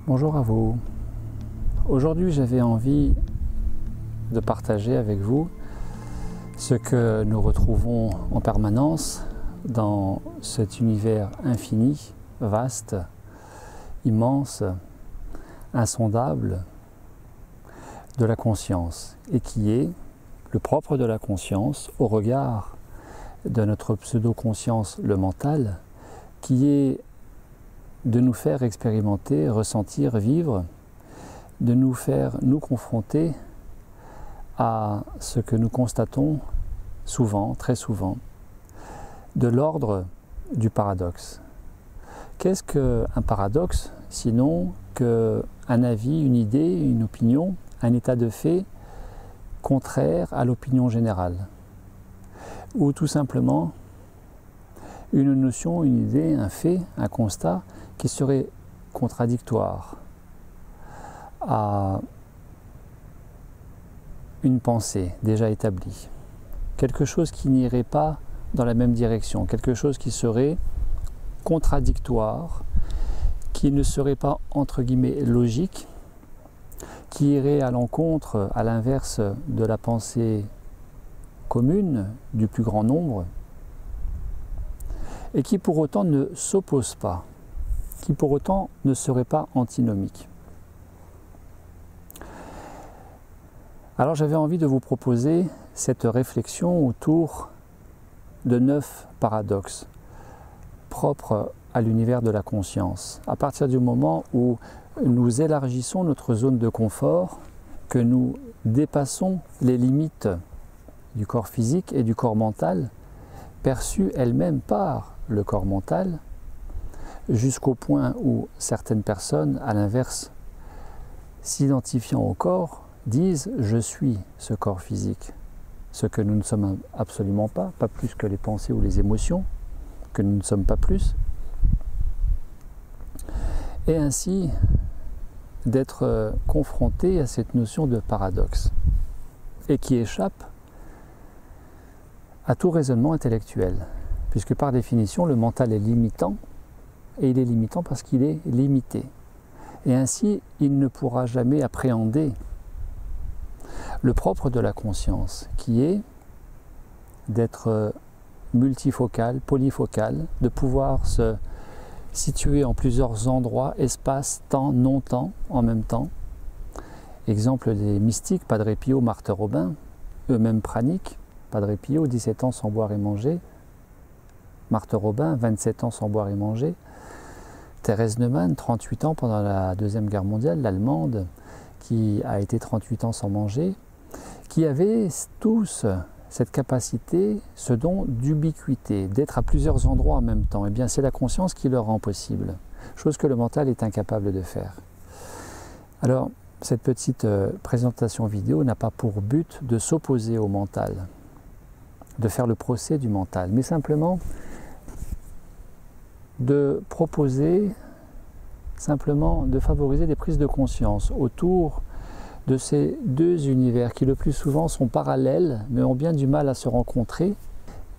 Bonjour à vous. Aujourd'hui, j'avais envie de partager avec vous ce que nous retrouvons en permanence dans cet univers infini, vaste, immense, insondable de la conscience, et qui est le propre de la conscience au regard de notre pseudo-conscience, le mental, qui est de nous faire expérimenter, ressentir, vivre, de nous faire nous confronter à ce que nous constatons souvent, très souvent, de l'ordre du paradoxe. Qu'est-ce qu'un paradoxe, sinon qu'un avis, une idée, une opinion, un état de fait contraire à l'opinion générale, ou tout simplement une notion, une idée, un fait, un constat qui serait contradictoire à une pensée déjà établie, quelque chose qui n'irait pas dans la même direction, quelque chose qui serait contradictoire, qui ne serait pas entre guillemets logique, qui irait à l'encontre, à l'inverse de la pensée commune du plus grand nombre, et qui pour autant ne s'oppose pas, qui pour autant ne serait pas antinomique. Alors j'avais envie de vous proposer cette réflexion autour de 9 paradoxes propres à l'univers de la conscience. À partir du moment où nous élargissons notre zone de confort, que nous dépassons les limites du corps physique et du corps mental, perçues elles-mêmes par le corps mental, jusqu'au point où certaines personnes, à l'inverse, s'identifiant au corps, disent « je suis ce corps physique », ce que nous ne sommes absolument pas, pas plus que les pensées ou les émotions, que nous ne sommes pas plus, et ainsi d'être confrontés à cette notion de paradoxe, et qui échappe à tout raisonnement intellectuel, puisque par définition le mental est limitant, et il est limitant parce qu'il est limité. Et ainsi, il ne pourra jamais appréhender le propre de la conscience, qui est d'être multifocal, polyfocal, de pouvoir se situer en plusieurs endroits, espace, temps, non-temps, en même temps. Exemple des mystiques, Padre Pio, Marthe Robin, eux-mêmes praniques. Padre Pio, 17 ans sans boire et manger. Marthe Robin, 27 ans sans boire et manger. Thérèse Neumann, 38 ans pendant la Deuxième Guerre mondiale, l'allemande, qui a été 38 ans sans manger, qui avaient tous cette capacité, ce don d'ubiquité, d'être à plusieurs endroits en même temps. Eh bien, c'est la conscience qui le rend possible, chose que le mental est incapable de faire. Alors, cette petite présentation vidéo n'a pas pour but de s'opposer au mental, de faire le procès du mental, mais simplement de proposer, simplement de favoriser des prises de conscience autour de ces deux univers qui le plus souvent sont parallèles mais ont bien du mal à se rencontrer,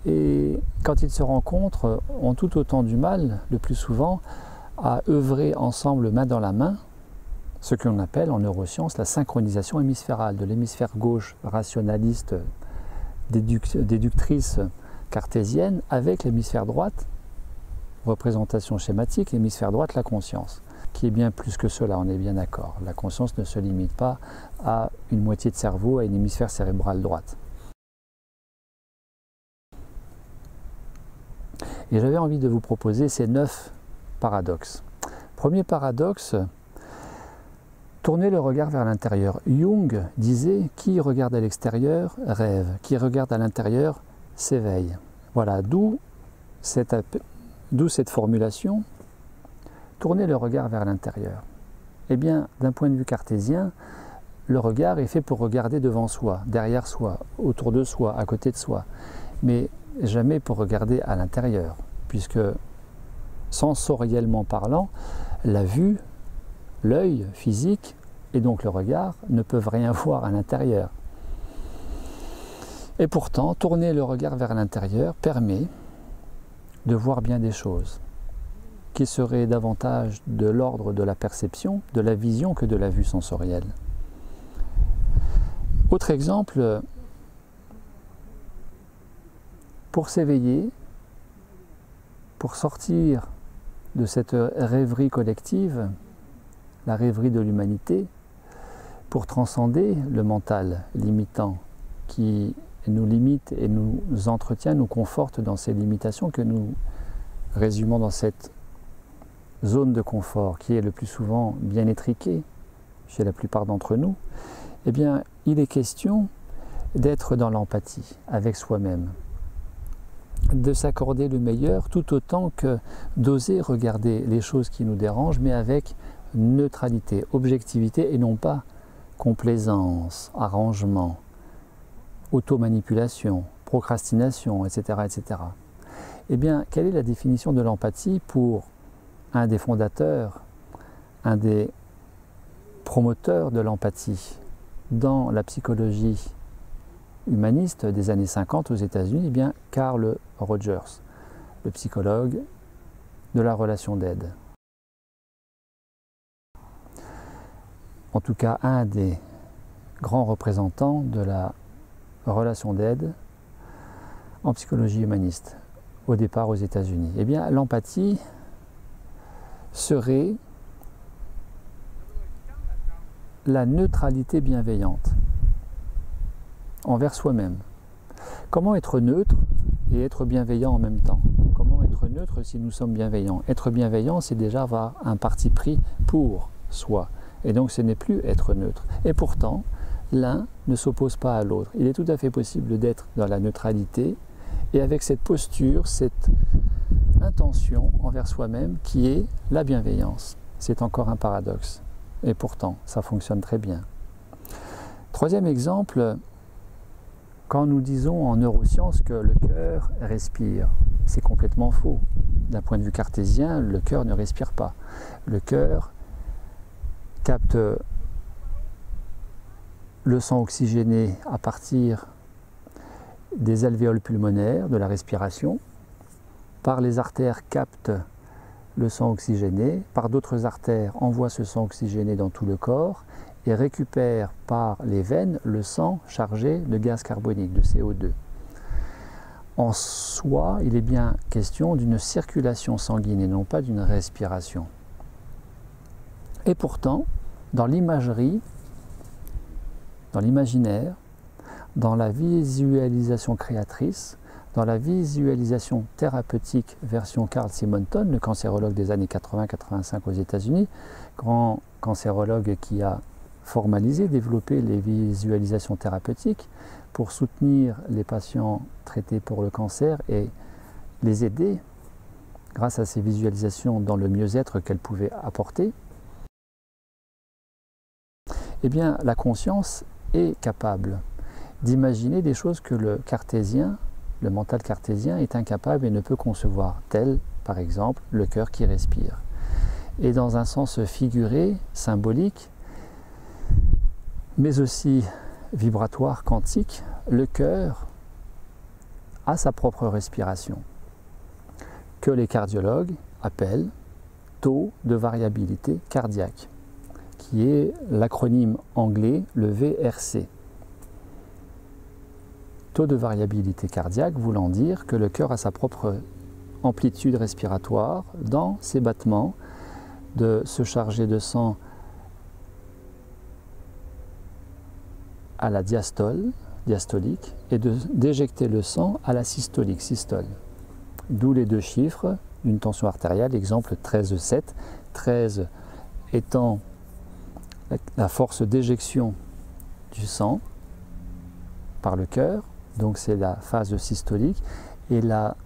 et quand ils se rencontrent ont tout autant du mal le plus souvent à œuvrer ensemble main dans la main, ce que l'on appelle en neurosciences la synchronisation hémisphérale, de l'hémisphère gauche rationaliste déductrice cartésienne avec l'hémisphère droite, représentation schématique, l'hémisphère droite, la conscience, qui est bien plus que cela, on est bien d'accord. La conscience ne se limite pas à une moitié de cerveau, à une hémisphère cérébrale droite. Et j'avais envie de vous proposer ces 9 paradoxes. Premier paradoxe, tourner le regard vers l'intérieur. Jung disait « qui regarde à l'extérieur rêve, qui regarde à l'intérieur s'éveille ». Voilà, d'où cette formulation, tourner le regard vers l'intérieur. Eh bien, d'un point de vue cartésien, le regard est fait pour regarder devant soi, derrière soi, autour de soi, à côté de soi, mais jamais pour regarder à l'intérieur, puisque sensoriellement parlant, la vue, l'œil physique et donc le regard ne peuvent rien voir à l'intérieur. Et pourtant, tourner le regard vers l'intérieur permet de voir bien des choses qui serait davantage de l'ordre de la perception, de la vision que de la vue sensorielle. Autre exemple, pour s'éveiller, pour sortir de cette rêverie collective, la rêverie de l'humanité, pour transcender le mental limitant qui nous limite et nous entretient, nous conforte dans ces limitations que nous résumons dans cette zone de confort qui est le plus souvent bien étriquée chez la plupart d'entre nous, eh bien, il est question d'être dans l'empathie avec soi-même, de s'accorder le meilleur tout autant que d'oser regarder les choses qui nous dérangent, mais avec neutralité, objectivité et non pas complaisance, arrangement, automanipulation, procrastination, etc., etc. Eh bien, quelle est la définition de l'empathie pour un des fondateurs, un des promoteurs de l'empathie dans la psychologie humaniste des années 50 aux États-Unis? Eh bien, Carl Rogers, le psychologue de la relation d'aide. En tout cas, un des grands représentants de la relation d'aide en psychologie humaniste, au départ aux États-Unis. Eh bien, l'empathie serait la neutralité bienveillante envers soi-même. Comment être neutre et être bienveillant en même temps? Comment être neutre si nous sommes bienveillants? Être bienveillant, c'est déjà avoir un parti pris pour soi. Et donc ce n'est plus être neutre. Et pourtant, l'un ne s'oppose pas à l'autre. Il est tout à fait possible d'être dans la neutralité et avec cette posture, cette intention envers soi-même qui est la bienveillance. C'est encore un paradoxe. Et pourtant, ça fonctionne très bien. Troisième exemple, quand nous disons en neurosciences que le cœur respire, c'est complètement faux. D'un point de vue cartésien, le cœur ne respire pas. Le cœur capte le sang oxygéné à partir des alvéoles pulmonaires, de la respiration, par les artères capte le sang oxygéné, par d'autres artères envoie ce sang oxygéné dans tout le corps et récupère par les veines le sang chargé de gaz carbonique, de CO2. En soi, il est bien question d'une circulation sanguine et non pas d'une respiration. Et pourtant, dans l'imagerie, dans l'imaginaire, dans la visualisation créatrice, dans la visualisation thérapeutique version Carl Simonton, le cancérologue des années 80-85 aux États-Unis, grand cancérologue qui a formalisé, développé les visualisations thérapeutiques pour soutenir les patients traités pour le cancer et les aider grâce à ces visualisations dans le mieux-être qu'elles pouvaient apporter. Eh bien, la conscience est capable d'imaginer des choses que le cartésien, le mental cartésien est incapable et ne peut concevoir, tel par exemple le cœur qui respire. Et dans un sens figuré, symbolique, mais aussi vibratoire, quantique, le cœur a sa propre respiration, que les cardiologues appellent taux de variabilité cardiaque, qui est l'acronyme anglais, le VRC. Taux de variabilité cardiaque voulant dire que le cœur a sa propre amplitude respiratoire dans ses battements, de se charger de sang à la diastole, diastolique, et d'éjecter le sang à la systolique, systole. D'où les deux chiffres d'une tension artérielle, exemple 13,7, 13 étant la force d'éjection du sang par le cœur, donc c'est la phase systolique, et la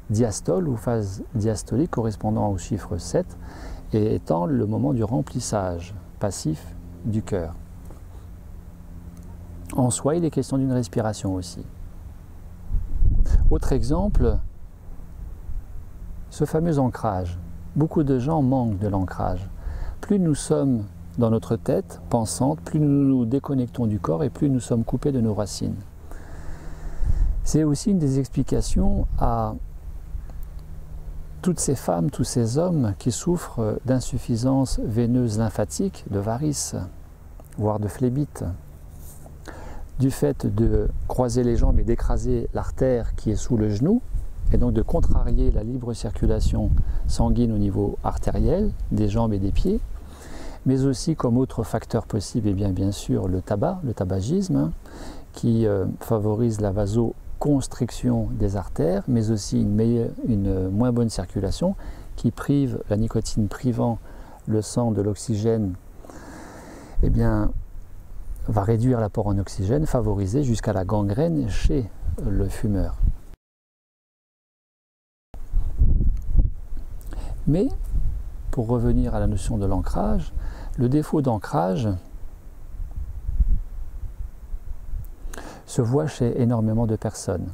diastole ou phase diastolique correspondant au chiffre 7 et étant le moment du remplissage passif du cœur. En soi, il est question d'une respiration aussi. Autre exemple, ce fameux ancrage. Beaucoup de gens manquent de l'ancrage. Plus nous sommes dans notre tête pensante, plus nous nous déconnectons du corps et plus nous sommes coupés de nos racines. C'est aussi une des explications à toutes ces femmes, tous ces hommes qui souffrent d'insuffisance veineuse lymphatique, de varices, voire de phlébite, du fait de croiser les jambes et d'écraser l'artère qui est sous le genou, et donc de contrarier la libre circulation sanguine au niveau artériel des jambes et des pieds, mais aussi comme autre facteur possible, et bien sûr le tabac, le tabagisme, qui favorise la vasoconstriction des artères, mais aussi une moins bonne circulation, qui prive, la nicotine privant le sang de l'oxygène, eh bien, va réduire l'apport en oxygène, favoriser jusqu'à la gangrène chez le fumeur. Mais, pour revenir à la notion de l'ancrage, le défaut d'ancrage se voit chez énormément de personnes.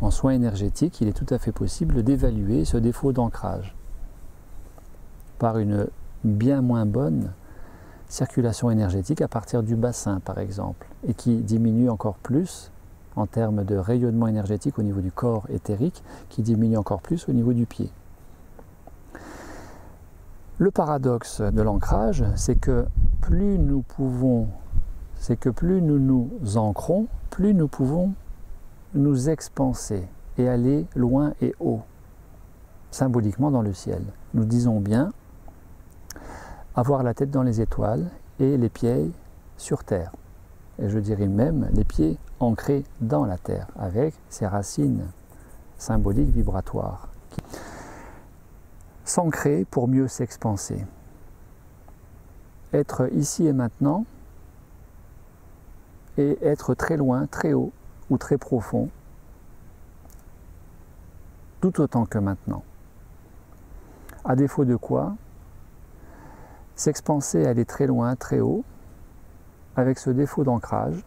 En soins énergétiques, il est tout à fait possible d'évaluer ce défaut d'ancrage par une bien moins bonne circulation énergétique à partir du bassin, par exemple, et qui diminue encore plus en termes de rayonnement énergétique au niveau du corps éthérique, qui diminue encore plus au niveau du pied. Le paradoxe de l'ancrage, c'est que plus nous nous ancrons, plus nous pouvons nous expanser et aller loin et haut, symboliquement dans le ciel. Nous disons bien avoir la tête dans les étoiles et les pieds sur terre. Et je dirais même les pieds ancrés dans la terre, avec ses racines symboliques vibratoires. S'ancrer pour mieux s'expanser. Être ici et maintenant, et être très loin, très haut ou très profond, tout autant que maintenant. À défaut de quoi, s'expanser, aller très loin, très haut, avec ce défaut d'ancrage,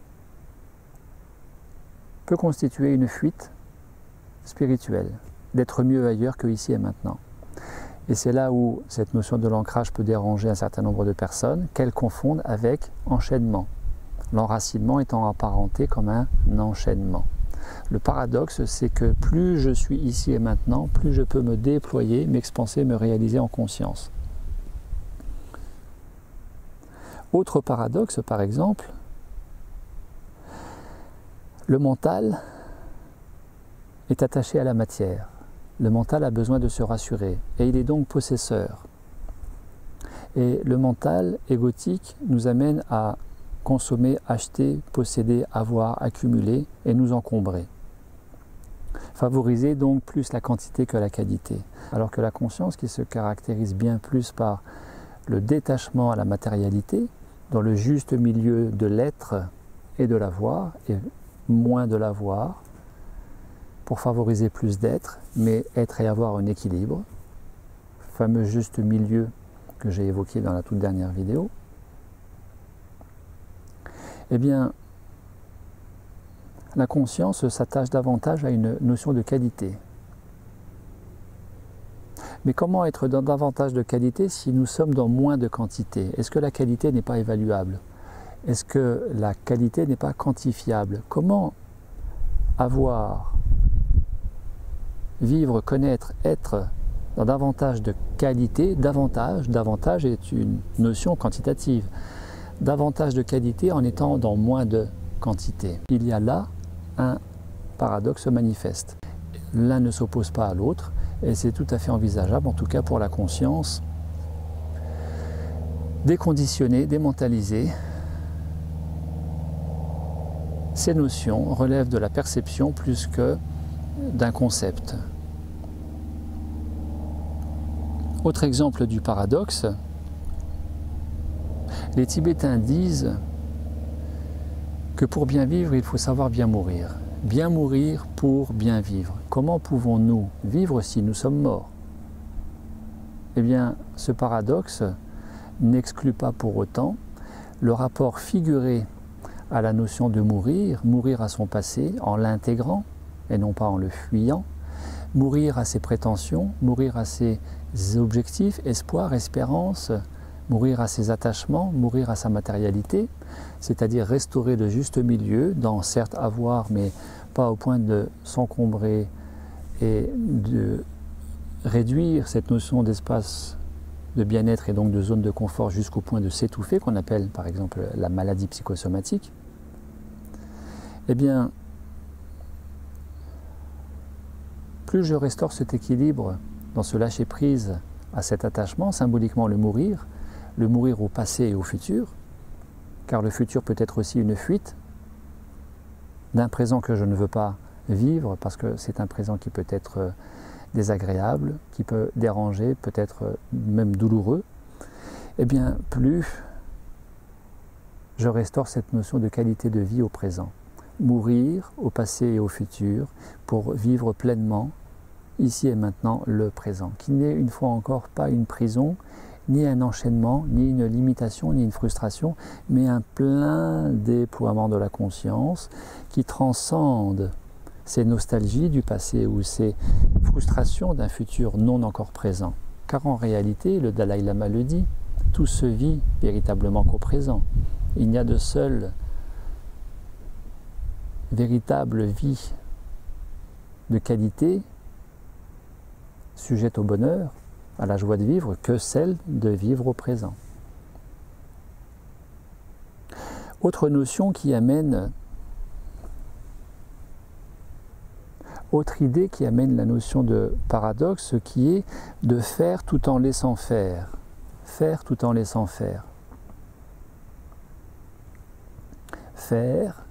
peut constituer une fuite spirituelle, d'être mieux ailleurs que ici et maintenant. Et c'est là où cette notion de l'ancrage peut déranger un certain nombre de personnes, qu'elles confondent avec enchaînement. L'enracinement étant apparenté comme un enchaînement. Le paradoxe, c'est que plus je suis ici et maintenant, plus je peux me déployer, m'expanser, me réaliser en conscience. Autre paradoxe, par exemple, le mental est attaché à la matière. Le mental a besoin de se rassurer et il est donc possesseur. Et le mental égotique nous amène à consommer, acheter, posséder, avoir, accumuler et nous encombrer. Favoriser donc plus la quantité que la qualité. Alors que la conscience, qui se caractérise bien plus par le détachement à la matérialité, dans le juste milieu de l'être et de l'avoir, et moins de l'avoir, pour favoriser plus d'être, mais être et avoir un équilibre, fameux juste milieu que j'ai évoqué dans la toute dernière vidéo, eh bien, la conscience s'attache davantage à une notion de qualité. Mais comment être dans davantage de qualité si nous sommes dans moins de quantité? Est-ce que la qualité n'est pas évaluable? Est-ce que la qualité n'est pas quantifiable? Comment avoir, vivre, connaître, être dans davantage de qualité? Davantage est une notion quantitative. Davantage de qualité en étant dans moins de quantité. Il y a là un paradoxe manifeste. L'un ne s'oppose pas à l'autre et c'est tout à fait envisageable, en tout cas pour la conscience, déconditionner, démentaliser. Ces notions relèvent de la perception plus que d'un concept. Autre exemple du paradoxe, les Tibétains disent que pour bien vivre, il faut savoir bien mourir. Bien mourir pour bien vivre. Comment pouvons-nous vivre si nous sommes morts? Eh bien, ce paradoxe n'exclut pas pour autant le rapport figuré à la notion de mourir, mourir à son passé en l'intégrant et non pas en le fuyant, mourir à ses prétentions, mourir à ses objectifs, espoirs, espérances, mourir à ses attachements, mourir à sa matérialité, c'est-à-dire restaurer le juste milieu dans certes avoir, mais pas au point de s'encombrer et réduire cette notion d'espace de bien-être et donc de zone de confort jusqu'au point de s'étouffer, qu'on appelle par exemple la maladie psychosomatique, eh bien, plus je restaure cet équilibre dans ce lâcher-prise à cet attachement, symboliquement le mourir au passé et au futur, car le futur peut être aussi une fuite d'un présent que je ne veux pas vivre, parce que c'est un présent qui peut être désagréable, qui peut déranger, peut-être même douloureux, eh bien plus je restaure cette notion de qualité de vie au présent. Mourir au passé et au futur pour vivre pleinement, ici et maintenant, le présent, qui n'est une fois encore pas une prison, ni un enchaînement, ni une limitation, ni une frustration, mais un plein déploiement de la conscience qui transcende ces nostalgies du passé ou ces frustrations d'un futur non encore présent. Car en réalité, le Dalai Lama le dit, tout se vit véritablement qu'au présent. Il n'y a de seule véritable vie de qualité, sujette au bonheur, à la joie de vivre, que celle de vivre au présent. Autre notion qui amène, autre idée qui amène la notion de paradoxe, qui est de faire tout en laissant faire. Faire tout en laissant faire. Faire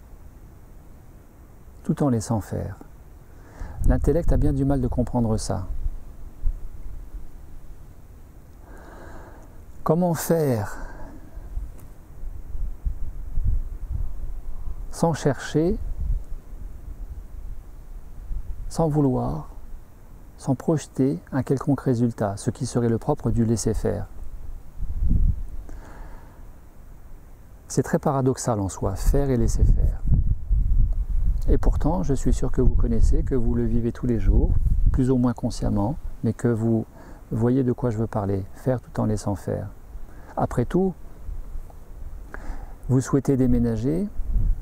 tout en laissant faire. L'intellect a bien du mal de comprendre ça. Comment faire sans chercher, sans vouloir, sans projeter un quelconque résultat, ce qui serait le propre du laisser-faire? C'est très paradoxal en soi, faire et laisser faire. Et pourtant, je suis sûr que vous connaissez, que vous le vivez tous les jours, plus ou moins consciemment, mais que vous voyez de quoi je veux parler, faire tout en laissant faire. Après tout, vous souhaitez déménager,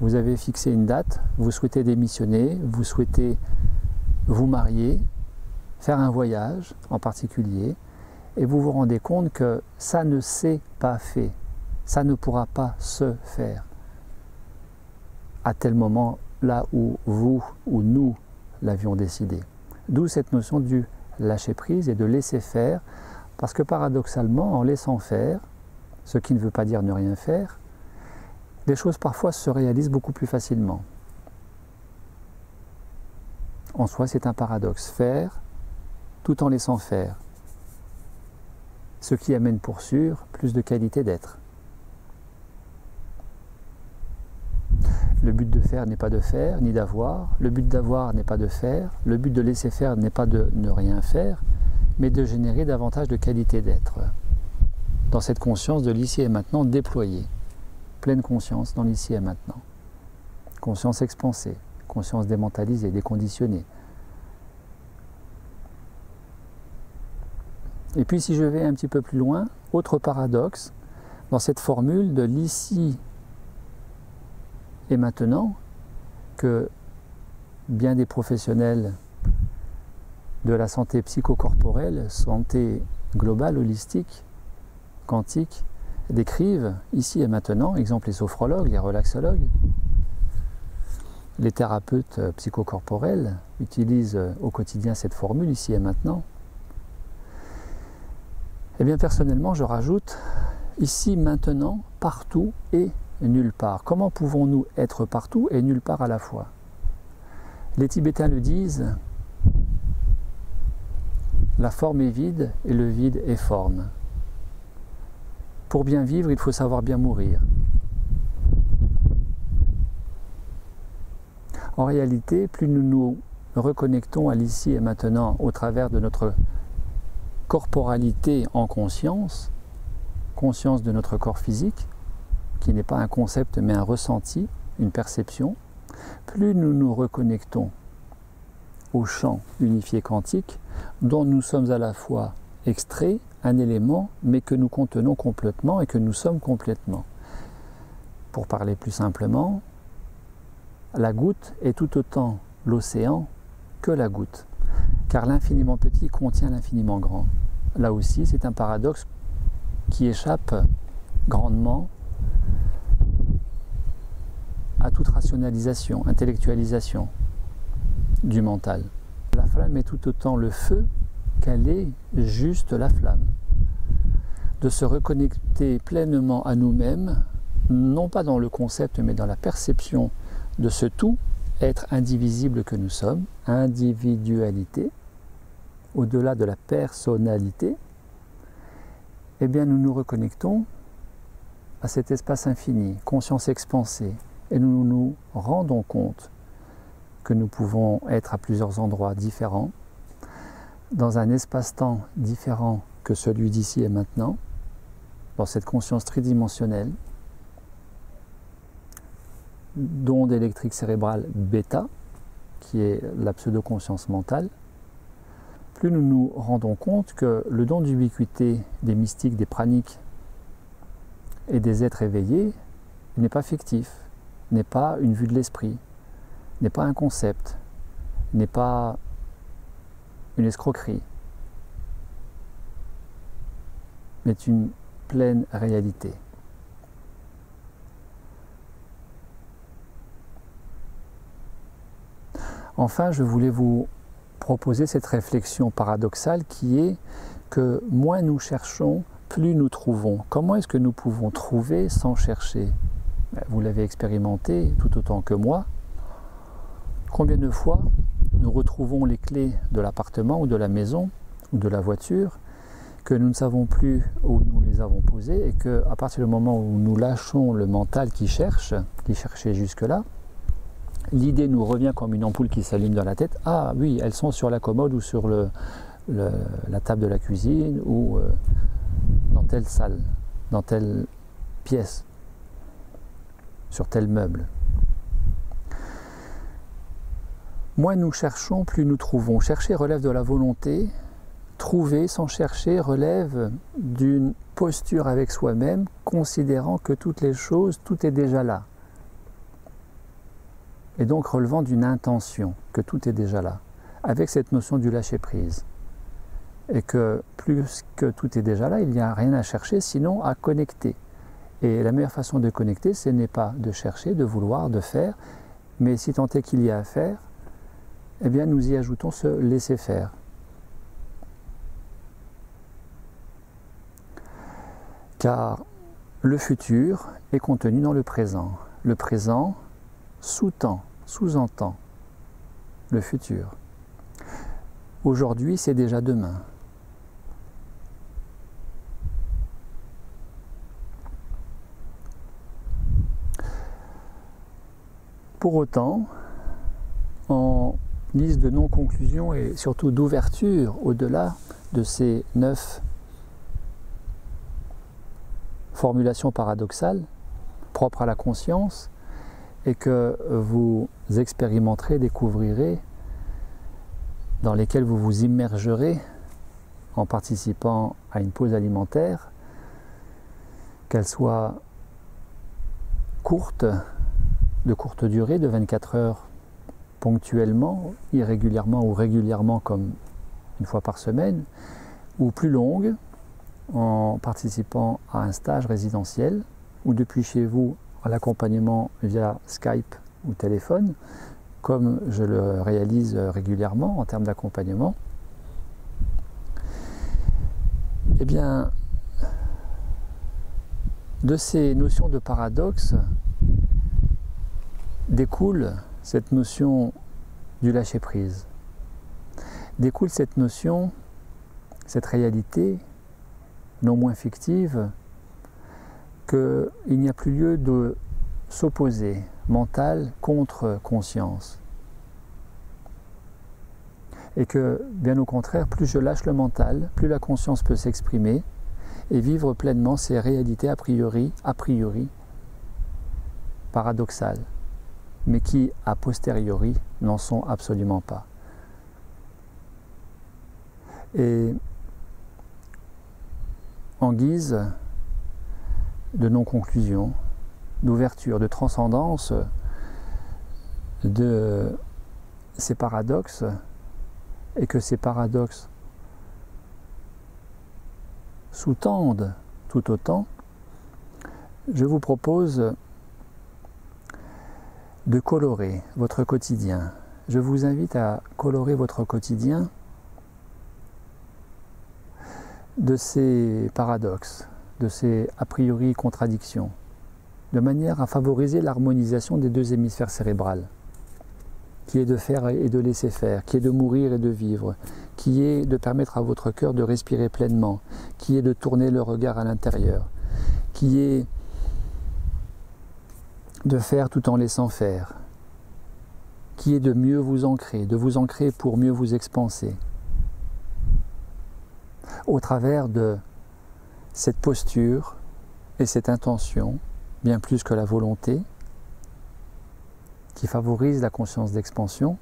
vous avez fixé une date, vous souhaitez démissionner, vous souhaitez vous marier, faire un voyage en particulier, et vous vous rendez compte que ça ne s'est pas fait, ça ne pourra pas se faire à tel moment là où vous ou nous l'avions décidé. D'où cette notion du lâcher-prise et de laisser faire, parce que paradoxalement, en laissant faire, ce qui ne veut pas dire ne rien faire, les choses parfois se réalisent beaucoup plus facilement. En soi, c'est un paradoxe. Faire tout en laissant faire. Ce qui amène pour sûr plus de qualité d'être. Le but de faire n'est pas de faire, ni d'avoir. Le but d'avoir n'est pas de faire. Le but de laisser faire n'est pas de ne rien faire, mais de générer davantage de qualité d'être. Dans cette conscience de l'ici et maintenant déployée. Pleine conscience dans l'ici et maintenant. Conscience expansée, conscience démentalisée, déconditionnée. Et puis si je vais un petit peu plus loin, autre paradoxe, dans cette formule de l'ici et maintenant, que bien des professionnels de la santé psychocorporelle, santé globale, holistique, quantique, décrivent ici et maintenant, exemple les sophrologues, les relaxologues, les thérapeutes psychocorporels utilisent au quotidien cette formule ici et maintenant. Eh bien personnellement, je rajoute ici, maintenant, partout et nulle part. Comment pouvons-nous être partout et nulle part à la fois? Les Tibétains le disent, la forme est vide et le vide est forme. Pour bien vivre, il faut savoir bien mourir. En réalité, plus nous nous reconnectons à l'ici et maintenant au travers de notre corporalité en conscience, conscience de notre corps physique, qui n'est pas un concept mais un ressenti, une perception, plus nous nous reconnectons au champ unifié quantique dont nous sommes à la fois extraits, un élément, mais que nous contenons complètement et que nous sommes complètement. Pour parler plus simplement, la goutte est tout autant l'océan que la goutte. car l'infiniment petit contient l'infiniment grand. Là aussi, c'est un paradoxe qui échappe grandement à toute rationalisation, intellectualisation du mental. La flamme est tout autant le feu qu'elle est juste la flamme. De se reconnecter pleinement à nous-mêmes, non pas dans le concept, mais dans la perception de ce tout, être indivisible que nous sommes, individualité, au-delà de la personnalité, eh bien nous nous reconnectons à cet espace infini, conscience expansée, et nous nous rendons compte que nous pouvons être à plusieurs endroits différents, dans un espace-temps différent que celui d'ici et maintenant, dans cette conscience tridimensionnelle, d'onde électrique cérébrale bêta, qui est la pseudo-conscience mentale, plus nous nous rendons compte que le don d'ubiquité des mystiques, des praniques et des êtres éveillés n'est pas fictif, n'est pas une vue de l'esprit, n'est pas un concept, n'est pas une escroquerie, mais une pleine réalité. Enfin, je voulais vous proposer cette réflexion paradoxale qui est que moins nous cherchons, plus nous trouvons. Comment est-ce que nous pouvons trouver sans chercher? Vous l'avez expérimenté tout autant que moi. Combien de fois nous retrouvons les clés de l'appartement ou de la maison ou de la voiture que nous ne savons plus où nous les avons posées et qu'à partir du moment où nous lâchons le mental qui cherchait jusque-là, l'idée nous revient comme une ampoule qui s'allume dans la tête. Ah oui, elles sont sur la commode ou sur la table de la cuisine ou dans telle salle, dans telle pièce, sur tel meuble. Moins nous cherchons, plus nous trouvons. Chercher relève de la volonté. Trouver sans chercher relève d'une posture avec soi-même, considérant que toutes les choses, tout est déjà là. Et donc relevant d'une intention, que tout est déjà là, avec cette notion du lâcher-prise. Et que plus que tout est déjà là, il n'y a rien à chercher, sinon à connecter. Et la meilleure façon de connecter, ce n'est pas de chercher, de vouloir, de faire, mais si tant est qu'il y a à faire, eh bien nous y ajoutons ce laisser faire. Car le futur est contenu dans le présent. Le présent sous-tend, sous-entend le futur. Aujourd'hui, c'est déjà demain. Pour autant, en guise de non-conclusion et surtout d'ouverture au-delà de ces 9 formulations paradoxales propres à la conscience et que vous expérimenterez, découvrirez, dans lesquelles vous vous immergerez en participant à une pause alimentaire, qu'elle soit courte, de courte durée, de 24 heures ponctuellement, irrégulièrement ou régulièrement comme une fois par semaine, ou plus longue, en participant à un stage résidentiel, ou depuis chez vous à l'accompagnement via Skype ou téléphone, comme je le réalise régulièrement en termes d'accompagnement. Eh bien, de ces notions de paradoxe découle cette notion du lâcher-prise. Découle cette notion, cette réalité, non moins fictive, qu'il n'y a plus lieu de s'opposer, mental contre conscience. Et que, bien au contraire, plus je lâche le mental, plus la conscience peut s'exprimer et vivre pleinement ces réalités a priori paradoxales, mais qui, a posteriori, n'en sont absolument pas. Et en guise de non-conclusion, d'ouverture, de transcendance de ces paradoxes, et que ces paradoxes sous-tendent tout autant, je vous propose de colorer votre quotidien. Je vous invite à colorer votre quotidien de ces paradoxes, de ces a priori contradictions, de manière à favoriser l'harmonisation des deux hémisphères cérébrales, qui est de faire et de laisser faire, qui est de mourir et de vivre, qui est de permettre à votre cœur de respirer pleinement, qui est de tourner le regard à l'intérieur, qui est de faire tout en laissant faire, qui est de mieux vous ancrer pour mieux vous expanser, au travers de cette posture et cette intention, bien plus que la volonté, qui favorise la conscience d'expansion,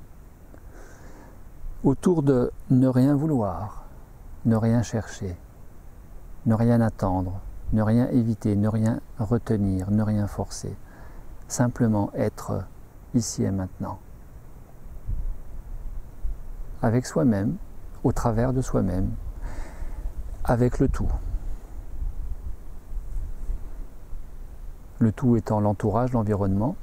autour de ne rien vouloir, ne rien chercher, ne rien attendre, ne rien éviter, ne rien retenir, ne rien forcer, simplement être ici et maintenant, avec soi-même, au travers de soi-même, avec le tout. Le tout étant l'entourage, l'environnement.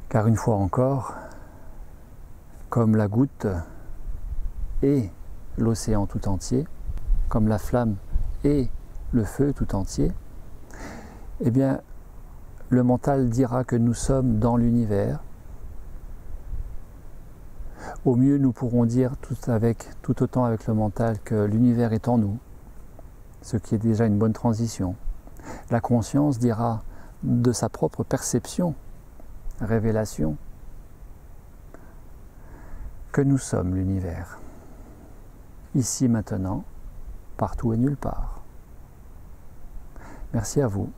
Car une fois encore, comme la goutte et l'océan tout entier, comme la flamme et le feu tout entier, eh bien, le mental dira que nous sommes dans l'univers. Au mieux, nous pourrons dire tout autant avec le mental que l'univers est en nous, ce qui est déjà une bonne transition. La conscience dira de sa propre perception, révélation, que nous sommes l'univers, ici maintenant, partout et nulle part. Merci à vous.